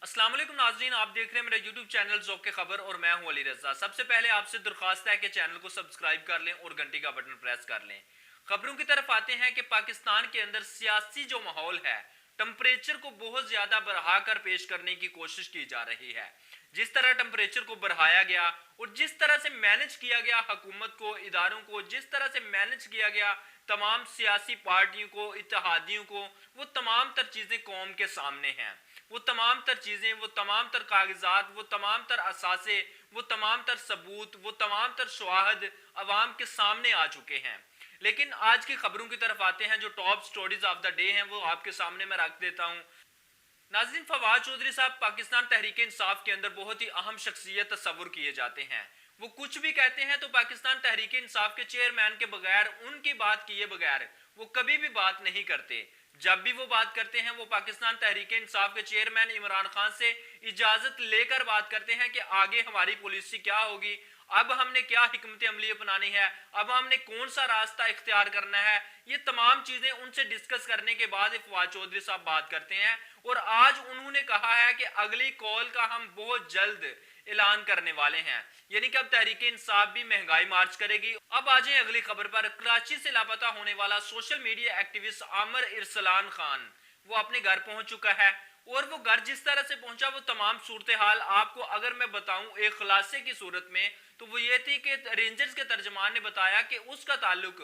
अस्सलाम वालेकुम नाज़रीन, आप देख रहे हैं मेरा YouTube चैनल ज़ौक़ खबर और मैं हूं अली रज़ा। सबसे पहले आपसे दरख्वास्त है कि चैनल को सब्सक्राइब कर लें और घंटी का बटन प्रेस कर लें। खबरों की तरफ आते हैं कि पाकिस्तान के अंदर सियासी जो माहौल है, टेम्परेचर को बहुत ज़्यादा बढ़ाकर पेश करने की कोशिश की जा रही है। जिस तरह टेम्परेचर को बढ़ाया गया और जिस तरह से मैनेज किया गया हुकूमत को, इदारों को, जिस तरह से मैनेज किया गया तमाम सियासी पार्टियों को, इत्तेहादियों को, वो तमाम तर चीज़ें कौम के सामने हैं। वो तमाम तर चीज़ें, वो तमाम तर कागजात, वो तमाम तर असासे, वो तमाम तर सबूत, वो तमाम तर शवाहद अवाम के सामने आ चुके हैं। लेकिन आज की खबरों की तरफ आते हैं। जो top stories of the day हैं वो आपके सामने मैं रख देता हूं। नाज़रीन, फवाद चौधरी साहब पाकिस्तान तहरीक इंसाफ के अंदर बहुत ही अहम शख्सियत तस्वुर किए जाते हैं। वो कुछ भी कहते हैं तो पाकिस्तान तहरीक इंसाफ के चेयरमैन के बगैर, उनकी बात किए बगैर वो कभी भी बात नहीं करते। जब भी वो बात करते हैं वो पाकिस्तान तहरीक इंसाफ के चेयरमैन इमरान खान से इजाजत लेकर बात करते हैं कि आगे हमारी पॉलिसी क्या होगी, अब हमने क्या हिकमत अमली अपनानी है, अब हमने कौन सा रास्ता इख्तियार करना है। ये तमाम चीजें उनसे डिस्कस करने के बाद फवाद चौधरी साहब बात करते हैं और आज उन्होंने कहा है कि अगली कॉल का हम बहुत जल्द ऐलान करने वाले हैं, यानी कि अब तहरीक इंसाफ भी महंगाई मार्च करेगी। अब आ जाए अगली खबर पर। कराची से लापता होने वाला social media activist Amir Irsalan Khan वो अपने घर पहुंच चुका है और वो घर जिस तरह से पहुंचा वो तमाम सूरत हाल आपको अगर मैं बताऊं एक खुलासे की सूरत में तो वो ये थी कि रेंजर्स के तर्जमान ने बताया कि उसका ताल्लुक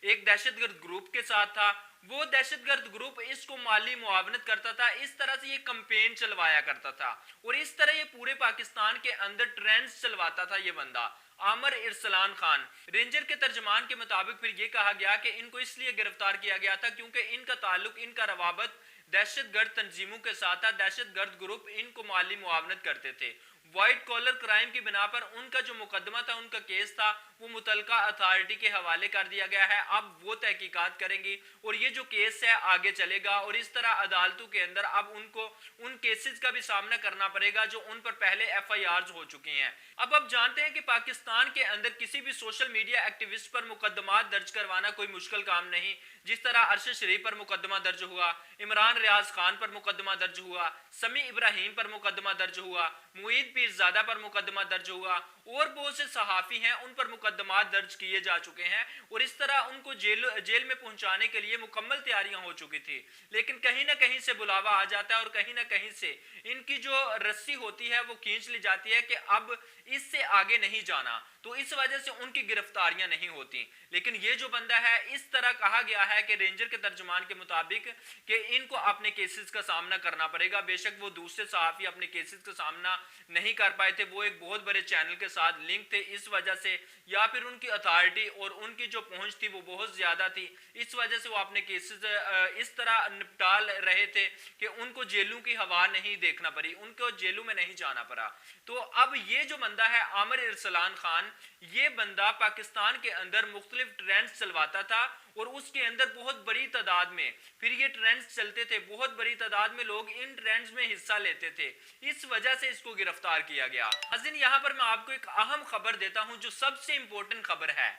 एक दहशतगर्द ग्रुप के साथ था। वो दहशतगर्द ग्रुप इसको माली मुआवनत करता था, इस तरह से ये कंपेन चलवाया करता था और इस तरह ये पूरे पाकिस्तान के अंदर ट्रेंड्स चलवाता था ये बंदा आमिर इरसलान खान। रेंजर के तर्जमान के मुताबिक फिर ये कहा गया कि इनको इसलिए गिरफ्तार किया गया था क्योंकि इनका ताल्लुक, इनका रवाबत दहशतगर्द तंजीमों के साथ था। दहशतगर्द ग्रुप इनको माली मुआवनत करते थे। व्हाइट कॉलर क्राइम की बिना पर उनका जो मुकदमा था, उनका केस था, वो मुतलका अथॉरिटी के हवाले कर दिया गया है। अब वो तहकीकात करेंगी और ये जो केस है आगे चलेगा और इस तरह अदालतों के अंदर अब उनको उन केसेस का भी सामना करना पड़ेगा जो उन पर पहले FIRs हो चुकी हैं। अब जानते हैं कि पाकिस्तान के अंदर किसी भी सोशल मीडिया एक्टिविस्ट पर मुकदमा दर्ज करवाना कोई मुश्किल काम नहीं। जिस तरह अरशद शरीफ पर मुकदमा दर्ज हुआ, इमरान रियाज खान पर मुकदमा दर्ज हुआ, समी इब्राहिम पर मुकदमा दर्ज हुआ, मुईद पीरजादा पर मुकदमा दर्ज हुआ और बहुत से सहाफ़ी हैं उन पर मुकदमा दर्ज किए जा चुके हैं और इस तरह उनको जेल में पहुंचाने के लिए मुकम्मल तैयारियां हो चुकी थी। लेकिन कहीं ना कहीं से बुलावा आ जाता है और कहीं ना कहीं से इनकी जो रस्सी होती है वो खींच ली जाती है कि अब इससे आगे नहीं जाना, तो इस वजह से उनकी गिरफ्तारियां नहीं होती। लेकिन ये जो बंदा है, इस तरह कहा गया है कि रेंजर के तर्जुमान के मुताबिक कि इनको अपने केसेस का सामना करना पड़ेगा। बेशक वो दूसरे सहाफ़ी अपने केसेस का सामना नहीं कर पाए थे, वो एक बहुत बड़े चैनल के साथ लिंक थे इस वजह से, या फिर उनकी अथॉरिटी और उनकी जो पहुंच थी वो बहुत ज़्यादा थी, इस वजह से वो अपने केसेस इस तरह निपटा रहे थे कि उनको जेलों की हवा नहीं देखना पड़ी, उनको जेलों में नहीं जाना पड़ा। तो अब ये जो बंदा है आमिर इरसलान खान, ये बंदा पाकिस्तान के अंदर मुख्तलिफ ट्रेंड्स चलवाता था और उसके अंदर बहुत बड़ी तादाद में फिर ये ट्रेंड्स चलते थे, बहुत बड़ी तादाद में लोग इन ट्रेंड्स में हिस्सा लेते थे, इस वजह से इसको गिरफ्तार किया गया। नाज़रीन, यहाँ पर मैं आपको एक अहम खबर देता हूँ जो सबसे इंपॉर्टेंट खबर है।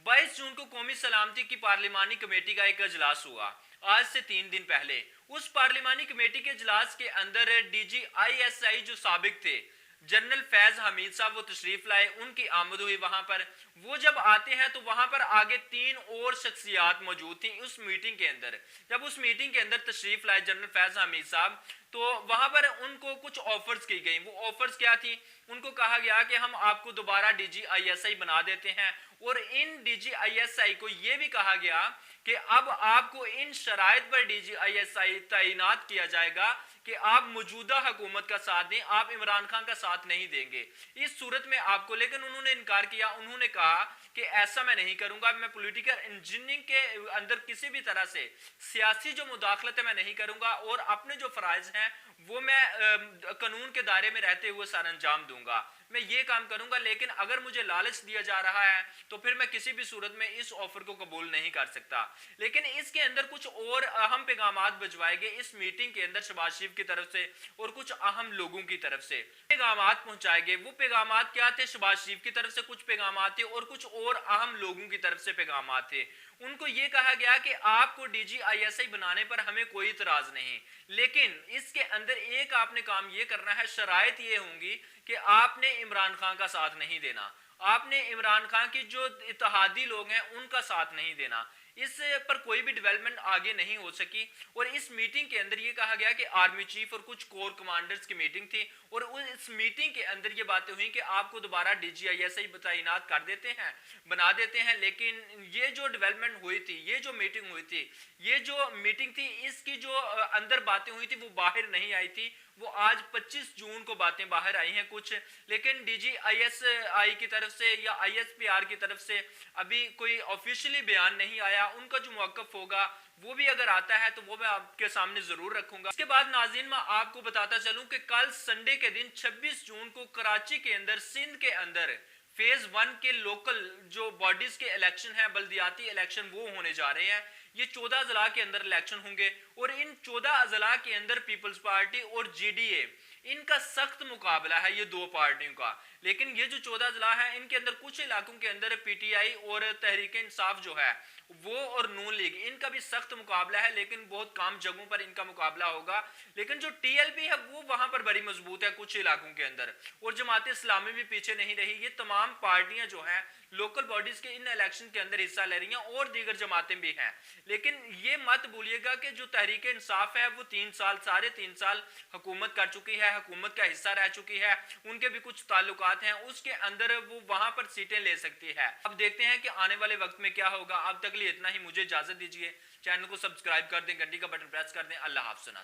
22 जून को कौमी सलामती की पार्लिमानी कमेटी का एक इजलास हुआ, आज से 3 दिन पहले। उस पार्लिमानी कमेटी के इजलास के अंदर DG ISI जो साबिक थे जनरल फैज हमीद साहब वो तशरीफ लाए, उनकी आमद हुई वहां पर। वो जब आते हैं तो वहां पर आगे 3 और शख्सियात मौजूद थी उस मीटिंग के अंदर। जब उस मीटिंग के अंदर तशरीफ लाए जनरल फैज हमीद साहब तो वहां पर उनको कुछ ऑफर्स की गई। वो ऑफर्स क्या थी? उनको कहा गया कि हम आपको दोबारा DG ISI बना देते हैं और इन DG ISI को यह भी कहा गया कि अब आपको इन शराइत पर DG ISI तैनात किया जाएगा कि आप मौजूदा हुकूमत का साथ दें, आप इमरान खान का साथ नहीं देंगे इस सूरत में आपको। लेकिन उन्होंने इनकार किया, उन्होंने कहा कि ऐसा मैं नहीं करूंगा, मैं पॉलिटिकल इंजीनियरिंग के अंदर किसी भी तरह से सियासी जो मुदाखलत है मैं नहीं करूंगा और अपने जो फराइज हैं वो मैं कानून के दायरे में रहते हुए सर अंजाम दूंगा, मैं ये काम करूंगा। लेकिन अगर मुझे लालच दिया जा रहा है तो फिर मैं किसी भी सूरत में इस ऑफर को कबूल नहीं कर सकता। लेकिन इसके अंदर कुछ और अहम पैगामात भिजवाए गए इस मीटिंग के अंदर शहबाज शरीफ की तरफ से और कुछ अहम लोगों की तरफ से पैगामात पहुंचाए गए। वो पैगामात क्या थे? शहबाज शरीफ की तरफ से कुछ पैगामात थे और कुछ और अहम लोगों की तरफ से पैगामात थे। उनको ये कहा गया कि आपको DGISI बनाने पर हमें कोई इतराज नहीं, लेकिन इसके अंदर एक आपने काम ये करना है, शराइत ये होंगी कि आपने इमरान खान का साथ नहीं देना, आपने इमरान खान की जो इत्तेहादी लोग हैं उनका साथ नहीं देना। इस पर कोई भी डेवलपमेंट आगे नहीं हो सकी। और इस मीटिंग के अंदर ये कहा गया कि आर्मी चीफ और कुछ कोर कमांडर्स की मीटिंग थी और इस मीटिंग के अंदर ये बातें हुई कि आपको दोबारा DGISI तैनात कर देते हैं, बना देते हैं। लेकिन ये जो डेवलपमेंट हुई थी, ये जो मीटिंग हुई थी, ये जो मीटिंग थी, इसकी जो अंदर बातें हुई थी वो बाहर नहीं आई थी। वो आज 25 जून को बातें बाहर आई हैं कुछ, लेकिन DGISI की तरफ से या ISPR की तरफ से अभी कोई ऑफिशियली बयान नहीं आया। उनका जो मौक़िफ़ होगा वो भी अगर आता है तो वो मैं आपके सामने जरूर रखूंगा। इसके बाद नाज़रीन मैं आपको बताता चलूं कि कल संडे के दिन 26 जून को कराची के अंदर, सिंध के अंदर फेज 1 के लोकल जो बॉडीज के इलेक्शन है, बल्दियाती इलेक्शन, वो होने जा रहे हैं। ये 14 अजला के अंदर इलेक्शन होंगे और इन 14 अजला के अंदर पीपल्स पार्टी और GDA, इनका सख्त मुकाबला है ये दो पार्टियों का। लेकिन ये जो 14 अजला है, इनके अंदर कुछ इलाकों के अंदर PTI और तहरीक इंसाफ जो है वो और नून लीग, इनका भी सख्त मुकाबला है, लेकिन बहुत कम जगहों पर इनका मुकाबला होगा। लेकिन जो TLP है वो वहां पर बड़ी मजबूत है कुछ इलाकों के अंदर, और जमात इस्लामी भी पीछे नहीं रही। ये तमाम पार्टियां जो हैं लोकल बॉडीज के इन इलेक्शन के अंदर हिस्सा ले रही हैं और दीगर जमातें भी हैं। लेकिन ये मत भूलिएगा कि जो तहरीक इंसाफ है वो 3 साल, साढ़े 3 साल हुकूमत कर चुकी है, हुकूमत का हिस्सा रह चुकी है, उनके भी कुछ ताल्लुकात हैं, उसके अंदर वो वहां पर सीटें ले सकती है। अब देखते हैं कि आने वाले वक्त में क्या होगा। अब तक लिए इतना ही, मुझे इजाजत दीजिए। चैनल को सब्सक्राइब कर दें, घंटी का बटन प्रेस कर दें। अल्लाह हाफ़िज़।